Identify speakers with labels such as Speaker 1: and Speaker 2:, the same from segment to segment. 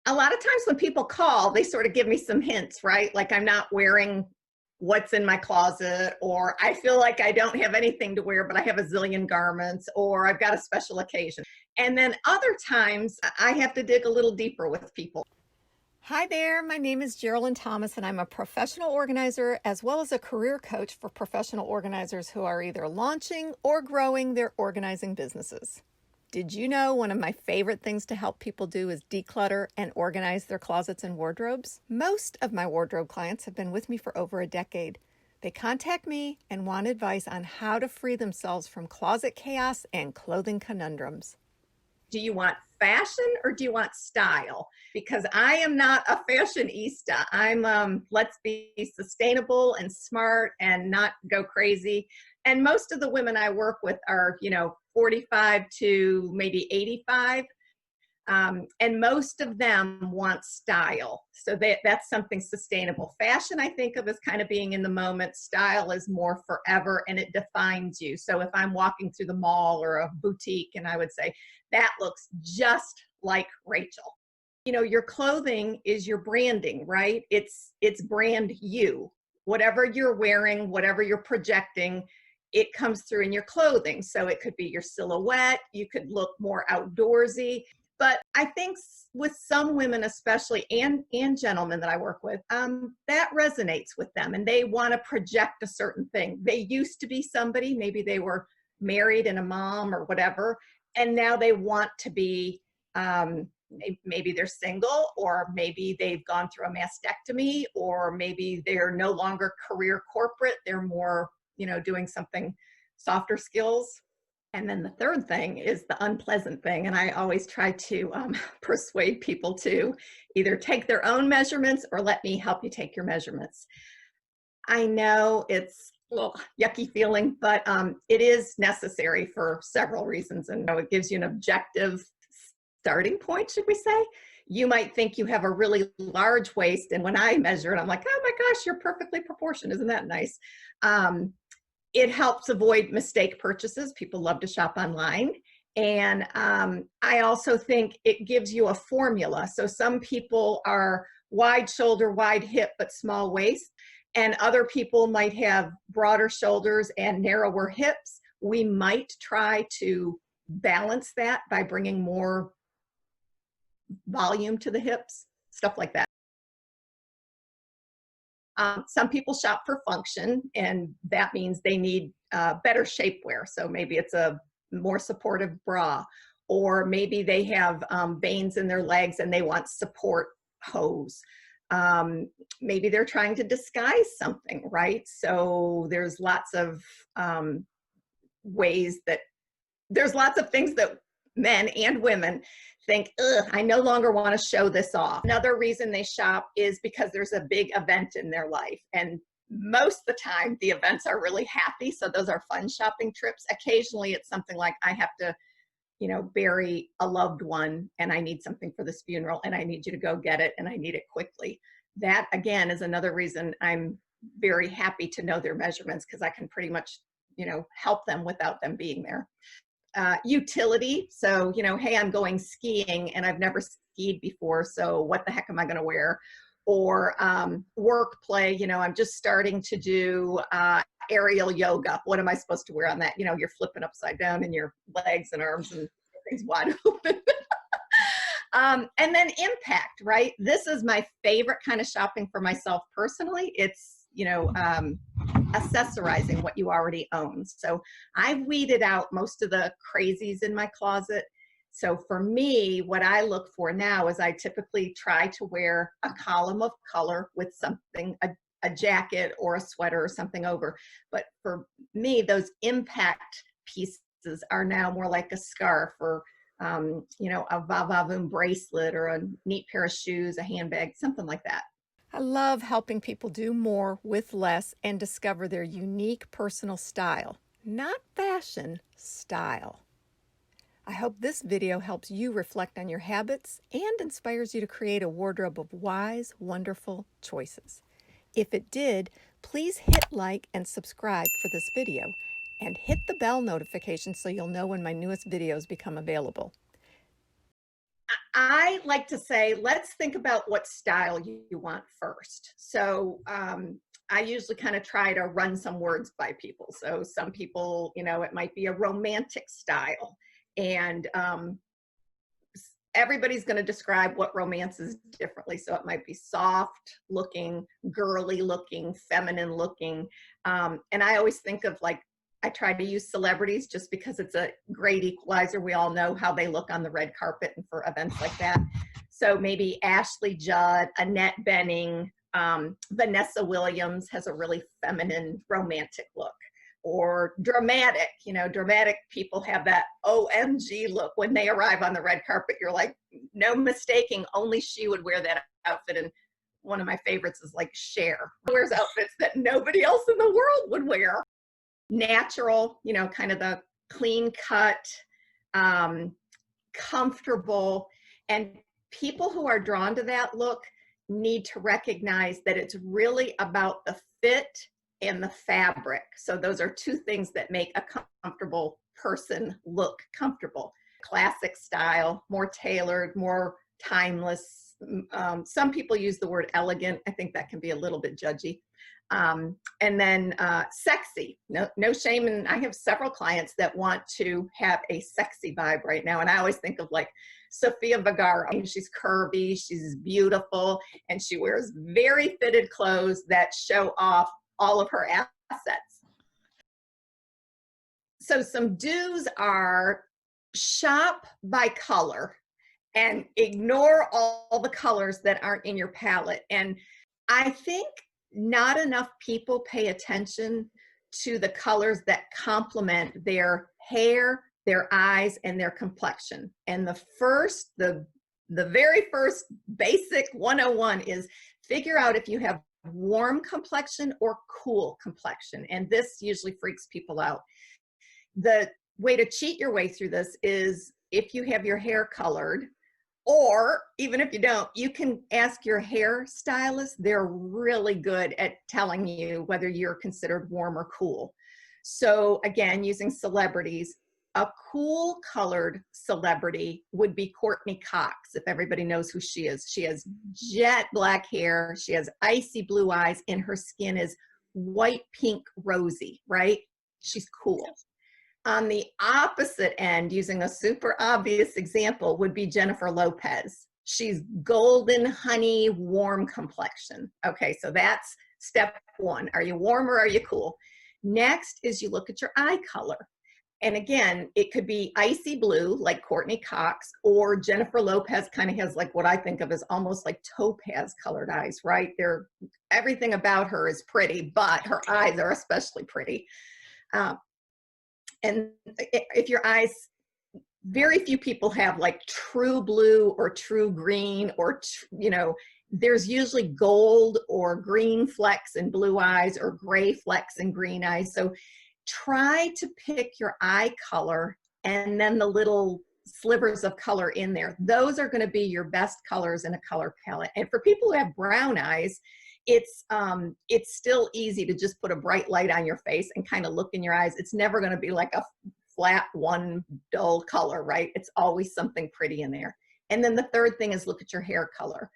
Speaker 1: A lot of times when people call, they sort of give me some hints, right? Like I'm not wearing what's in my closet, or I feel like I don't have anything to wear, but I have a zillion garments, or I've got a special occasion. And then other times I have to dig a little deeper with people.
Speaker 2: Hi there, my name is Geralin Thomas, and I'm a professional organizer as well as a career coach for professional organizers who are either launching or growing their organizing businesses. Did you know one of my favorite things to help people do is declutter and organize their closets and wardrobes? Most of my wardrobe clients have been with me for over a decade. They contact me and want advice on how to free themselves from closet chaos and clothing conundrums.
Speaker 1: Do you want fashion or do you want style? Because I am not a fashionista. I'm let's be sustainable and smart and not go crazy. And most of the women I work with are, 45 to maybe 85. And most of them want style. So that's something sustainable. Fashion, I think of as kind of being in the moment. Style is more forever and it defines you. So if I'm walking through the mall or a boutique and I would say, that looks just like Rachel. Your clothing is your branding, right? It's brand you. Whatever you're wearing, whatever you're projecting, it comes through in your clothing. So it could be your silhouette. You could look more outdoorsy. But I think with some women especially, and gentlemen that I work with, that resonates with them and they want to project a certain thing. They used to be somebody, maybe they were married and a mom or whatever, and now they want to be, maybe they're single, or maybe they've gone through a mastectomy, or maybe they're no longer career corporate, they're more, doing something softer skills. And then the third thing is the unpleasant thing. And I always try to persuade people to either take their own measurements or let me help you take your measurements. I know it's a little yucky feeling, but it is necessary for several reasons. And it gives you an objective starting point, should we say. You might think you have a really large waist. And when I measure it, I'm like, oh my gosh, you're perfectly proportioned. Isn't that nice? It helps avoid mistake purchases. People love to shop online. And I also think it gives you a formula. So some people are wide shoulder, wide hip, but small waist. And other people might have broader shoulders and narrower hips. We might try to balance that by bringing more volume to the hips, stuff like that. Some people shop for function, and that means they need better shapewear. So maybe it's a more supportive bra, or maybe they have veins in their legs and they want support hose. Maybe they're trying to disguise something, right? So there's lots of there's lots of things that men and women think, ugh, I no longer want to show this off. Another reason they shop is because there's a big event in their life. And most of the time, the events are really happy. So those are fun shopping trips. Occasionally, it's something like I have to, bury a loved one and I need something for this funeral and I need you to go get it and I need it quickly. That, again, is another reason I'm very happy to know their measurements, because I can pretty much, help them without them being there. Utility. So, hey, I'm going skiing and I've never skied before, so what the heck am I going to wear? Or work play, I'm just starting to do aerial yoga. What am I supposed to wear on that? You're flipping upside down and your legs and arms and everything's wide open. And then impact, right? This is my favorite kind of shopping for myself personally. It's, accessorizing what you already own. So I've weeded out most of the crazies in my closet. So for me, what I look for now is I typically try to wear a column of color with something, a jacket or a sweater or something over. But for me, those impact pieces are now more like a scarf, or a va-va-voom bracelet, or a neat pair of shoes, a handbag, something like that.
Speaker 2: I love helping people do more with less and discover their unique personal style. Not fashion, style. I hope this video helps you reflect on your habits and inspires you to create a wardrobe of wise, wonderful choices. If it did, please hit like and subscribe for this video, and hit the bell notification so you'll know when my newest videos become available.
Speaker 1: I like to say, let's think about what style you want first. So I usually kind of try to run some words by people. So some people, it might be a romantic style. And everybody's going to describe what romance is differently. So it might be soft looking, girly looking, feminine looking. And I always think of I try to use celebrities just because it's a great equalizer. We all know how they look on the red carpet and for events like that. So maybe Ashley Judd, Annette Bening, Vanessa Williams has a really feminine, romantic look. Or dramatic, dramatic people have that OMG look when they arrive on the red carpet. You're like, no mistaking, only she would wear that outfit. And one of my favorites is like Cher, wears outfits that nobody else in the world would wear. Natural, kind of the clean cut, comfortable. And people who are drawn to that look need to recognize that it's really about the fit and the fabric. So those are two things that make a comfortable person look comfortable. Classic style, more tailored, more timeless. Some people use the word elegant. I think that can be a little bit judgy. And then sexy, no shame. And I have several clients that want to have a sexy vibe right now. And I always think of like Sofia Vergara. She's curvy, she's beautiful, and she wears very fitted clothes that show off all of her assets. So some do's are shop by color and ignore all the colors that aren't in your palette. And I think not enough people pay attention to the colors that complement their hair, their eyes, and their complexion. And the very first basic 101 is figure out if you have warm complexion or cool complexion. And this usually freaks people out. The way to cheat your way through this is if you have your hair colored, or even if you don't, you can ask your hairstylist. They're really good at telling you whether you're considered warm or cool. So again, using celebrities, a cool colored celebrity would be Courtney Cox, if everybody knows who she is. She has jet black hair. She has icy blue eyes, and her skin is white, pink, rosy, right? She's cool. On the opposite end, using a super obvious example, would be Jennifer Lopez. She's golden, honey, warm complexion. Okay, so that's step one. Are you warm or are you cool? Next is you look at your eye color. And again, it could be icy blue, like Courtney Cox, or Jennifer Lopez kind of has like what I think of as almost like topaz colored eyes, right? Everything about her is pretty, but her eyes are especially pretty. And if your eyes, very few people have like true blue or true green or, there's usually gold or green flecks in blue eyes or gray flecks in green eyes. So try to pick your eye color and then the little slivers of color in there. Those are going to be your best colors in a color palette. And for people who have brown eyes, it's still easy to just put a bright light on your face and kind of look in your eyes. It's never going to be like a flat one dull color, right? It's always something pretty in there. And then the third thing is look at your hair color,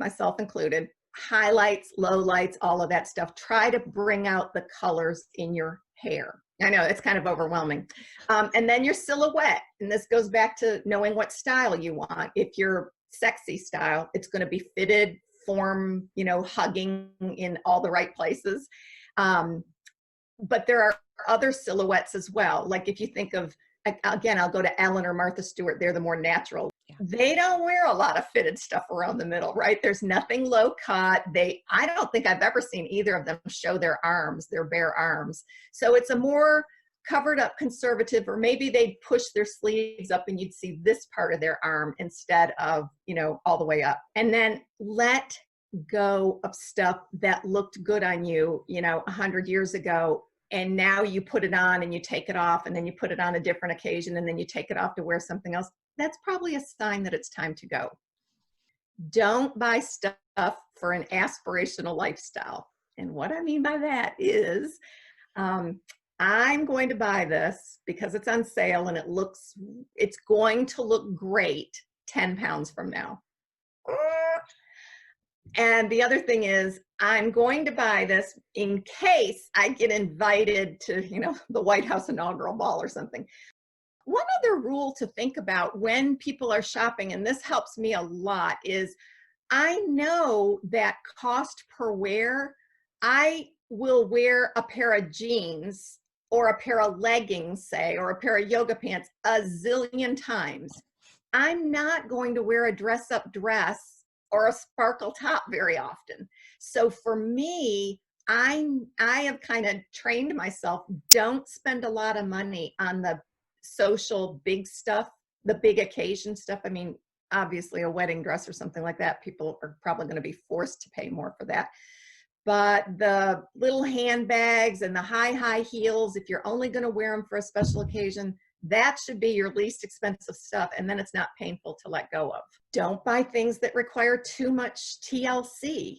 Speaker 1: myself included. Highlights, lowlights, all of that stuff. Try to bring out the colors in your hair. I know it's kind of overwhelming. And then your silhouette. And this goes back to knowing what style you want. If you're sexy style, it's going to be fitted, form, hugging in all the right places. But there are other silhouettes as well. Like if you think of, again, I'll go to Ellen or Martha Stewart. They're the more natural. Yeah. They don't wear a lot of fitted stuff around the middle, right? There's nothing low cut. I don't think I've ever seen either of them show their arms, their bare arms. So it's a more covered up conservative, or maybe they'd push their sleeves up and you'd see this part of their arm instead of, all the way up. And then let go of stuff that looked good on you, 100 years ago. And now you put it on and you take it off, and then you put it on a different occasion, and then you take it off to wear something else. That's probably a sign that it's time to go. Don't buy stuff for an aspirational lifestyle. And what I mean by that is, I'm going to buy this because it's on sale and it's going to look great 10 pounds from now. And the other thing is, I'm going to buy this in case I get invited to, the White House inaugural ball or something. One other rule to think about when people are shopping, and this helps me a lot, is I know that cost per wear. I will wear a pair of jeans or a pair of leggings, say, or a pair of yoga pants a zillion times. I'm not going to wear a dress-up dress or a sparkle top very often. So for me, I have kind of trained myself, don't spend a lot of money on the social big stuff, the big occasion stuff. I mean, obviously a wedding dress or something like that, people are probably going to be forced to pay more for that. But the little handbags and the high heels, if you're only going to wear them for a special occasion, that should be your least expensive stuff. And then it's not painful to let go of. Don't buy things that require too much TLC.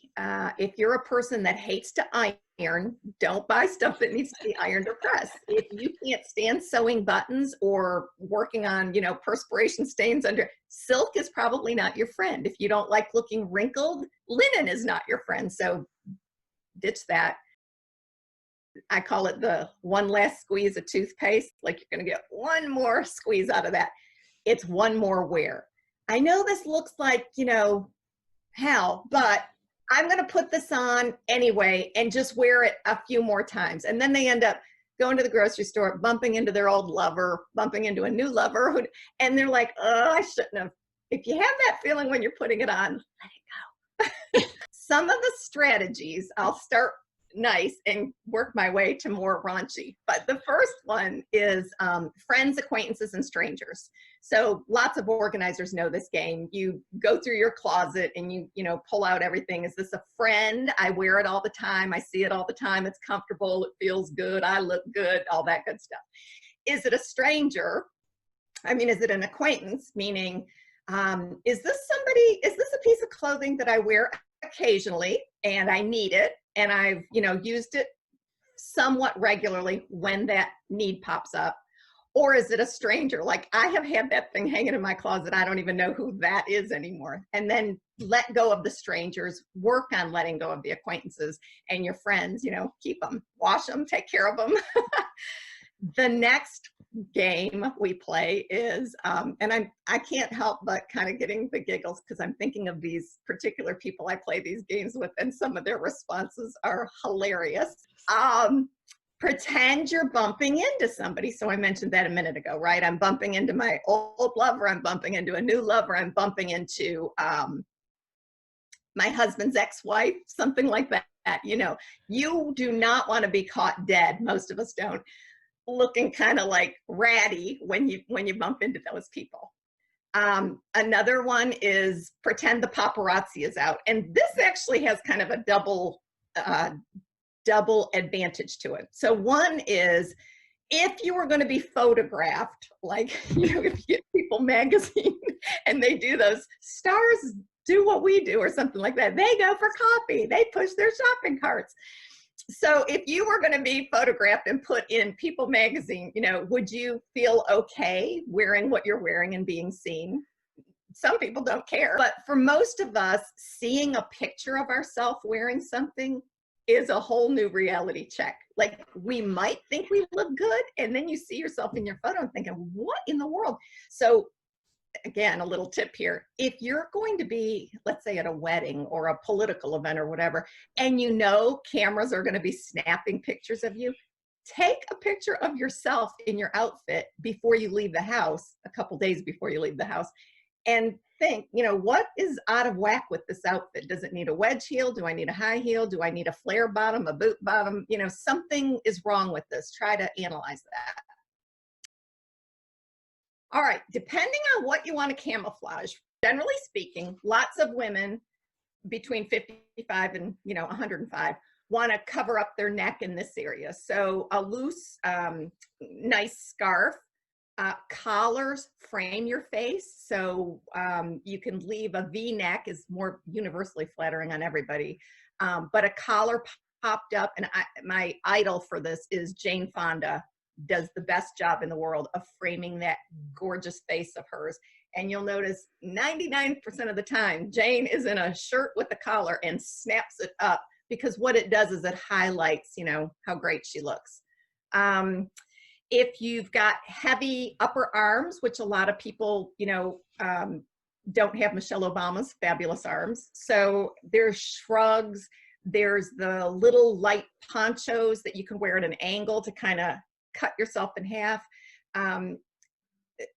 Speaker 1: If you're a person that hates to iron, don't buy stuff that needs to be ironed or pressed. If you can't stand sewing buttons or working on, perspiration stains under, silk is probably not your friend. If you don't like looking wrinkled, linen is not your friend. So ditch that. I call it the one last squeeze of toothpaste. Like, you're going to get one more squeeze out of that. It's one more wear. I know this looks like, hell, but I'm going to put this on anyway and just wear it a few more times. And then they end up going to the grocery store, bumping into their old lover, bumping into a new lover. And they're like, oh, I shouldn't have. If you have that feeling when you're putting it on, let it go. Some of the strategies, I'll start nice and work my way to more raunchy. But the first one is friends, acquaintances, and strangers. So lots of organizers know this game. You go through your closet and you pull out everything. Is this a friend? I wear it all the time. I see it all the time. It's comfortable. It feels good. I look good. All that good stuff. Is it a stranger? I mean, is it an acquaintance? Meaning, is this a piece of clothing that I wear occasionally and I need it and I've used it somewhat regularly when that need pops up? Or is it a stranger? Like, I have had that thing hanging in my closet, I don't even know who that is anymore. And then let go of the strangers, work on letting go of the acquaintances, and your friends, keep them, wash them, take care of them. The next game we play is, and I can't help but kind of getting the giggles because I'm thinking of these particular people I play these games with, and some of their responses are hilarious. Pretend you're bumping into somebody. So I mentioned that a minute ago, right? I'm bumping into my old lover. I'm bumping into a new lover. I'm bumping into my husband's ex-wife, something like that. You do not want to be caught dead. Most of us don't. Looking kind of like ratty when you bump into those people. Another one is pretend the paparazzi is out. And this actually has kind of a double advantage to it. So one is, if you were going to be photographed, like, if you get People magazine and they do those stars do what we do or something like that, they go for coffee, they push their shopping carts. So if you were going to be photographed and put in People magazine, would you feel okay wearing what you're wearing and being seen? Some people don't care. But for most of us, seeing a picture of ourselves wearing something is a whole new reality check. Like, we might think we look good, and then you see yourself in your photo and thinking, what in the world? So again, a little tip here. If you're going to be, let's say, at a wedding or a political event or whatever, and cameras are going to be snapping pictures of you, take a picture of yourself in your outfit before you leave the house, a couple days before you leave the house, and think, what is out of whack with this outfit? Does it need a wedge heel? Do I need a high heel? Do I need a flare bottom, a boot bottom? Something is wrong with this. Try to analyze that. All right, depending on what you want to camouflage, generally speaking, lots of women between 55 and 105 want to cover up their neck in this area. So a loose, nice scarf. Collars frame your face, so you can leave a V-neck is more universally flattering on everybody, but a collar popped up, and my idol for this is Jane Fonda. Does the best job in the world of framing that gorgeous face of hers. And you'll notice 99% of the time, Jane is in a shirt with a collar and snaps it up, because what it does is it highlights, how great she looks. If you've got heavy upper arms, which a lot of people, don't have Michelle Obama's fabulous arms. So there's shrugs, there's the little light ponchos that you can wear at an angle to kind of cut yourself in half.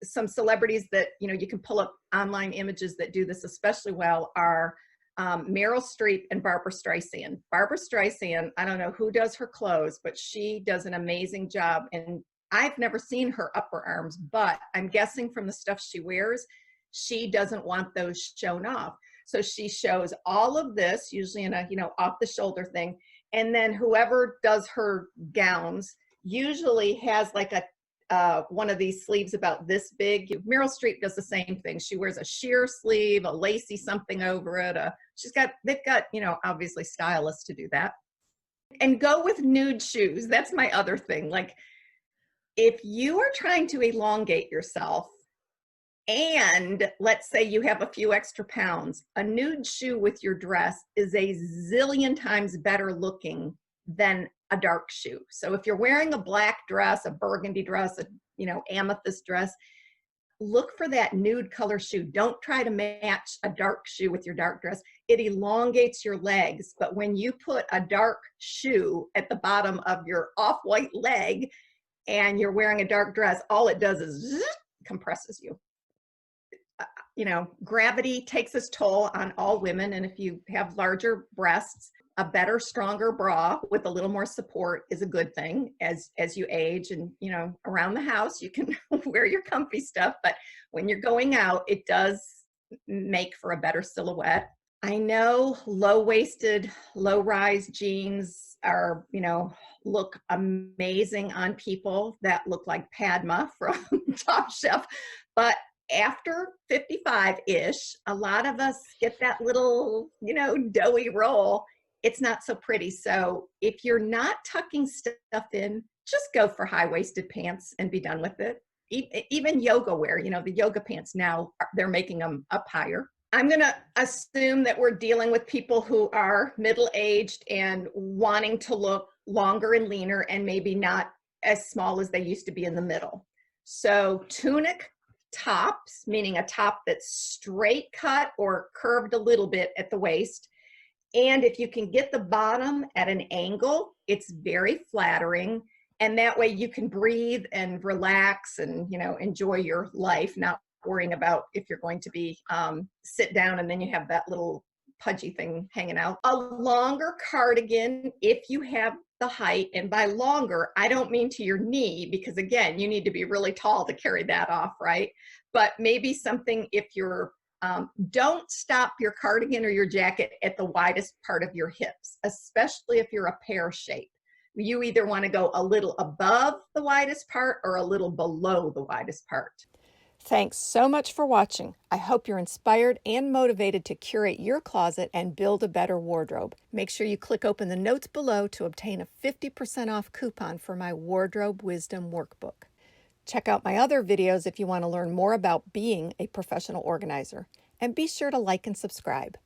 Speaker 1: Some celebrities that, you can pull up online images that do this especially well are Meryl Streep and Barbara Streisand. Barbara Streisand, I don't know who does her clothes, but she does an amazing job. And I've never seen her upper arms, but I'm guessing from the stuff she wears, she doesn't want those shown off. So she shows all of this, usually in a, off the shoulder thing. And then whoever does her gowns usually has like a one of these sleeves about this big. Meryl Streep does the same thing. She wears a sheer sleeve, a lacy something over it. They've got, obviously stylists to do that. And go with nude shoes. That's my other thing. Like, if you are trying to elongate yourself, and let's say you have a few extra pounds, a nude shoe with your dress is a zillion times better looking than a dark shoe. So if you're wearing a black dress, a burgundy dress, a amethyst dress, look for that nude color shoe. Don't try to match a dark shoe with your dark dress. It elongates your legs, but when you put a dark shoe at the bottom of your off-white leg and you're wearing a dark dress, all it does is compresses you. Gravity takes its toll on all women, and if you have larger breasts, a better, stronger bra with a little more support is a good thing as you age. And around the house you can wear your comfy stuff, but when you're going out, it does make for a better silhouette. I know low-waisted, low-rise jeans are, look amazing on people that look like Padma from Top Chef, but after 55-ish, a lot of us get that little, doughy roll. It's not so pretty. So if you're not tucking stuff in, just go for high-waisted pants and be done with it. Even yoga wear, the yoga pants now, they're making them up higher. I'm going to assume that we're dealing with people who are middle-aged and wanting to look longer and leaner and maybe not as small as they used to be in the middle. So tunic tops, meaning a top that's straight cut or curved a little bit at the waist. And if you can get the bottom at an angle, it's very flattering. And that way you can breathe and relax and, enjoy your life, not worrying about if you're going to be sit down and then you have that little pudgy thing hanging out. A longer cardigan, if you have the height, and by longer, I don't mean to your knee, because again, you need to be really tall to carry that off, right? But maybe something, if you're, don't stop your cardigan or your jacket at the widest part of your hips, especially if you're a pear shape. You either want to go a little above the widest part or a little below the widest part.
Speaker 2: Thanks so much for watching. I hope you're inspired and motivated to curate your closet and build a better wardrobe. Make sure you click open the notes below to obtain a 50% off coupon for my Wardrobe Wisdom Workbook. Check out my other videos if you want to learn more about being a professional organizer. And be sure to like and subscribe.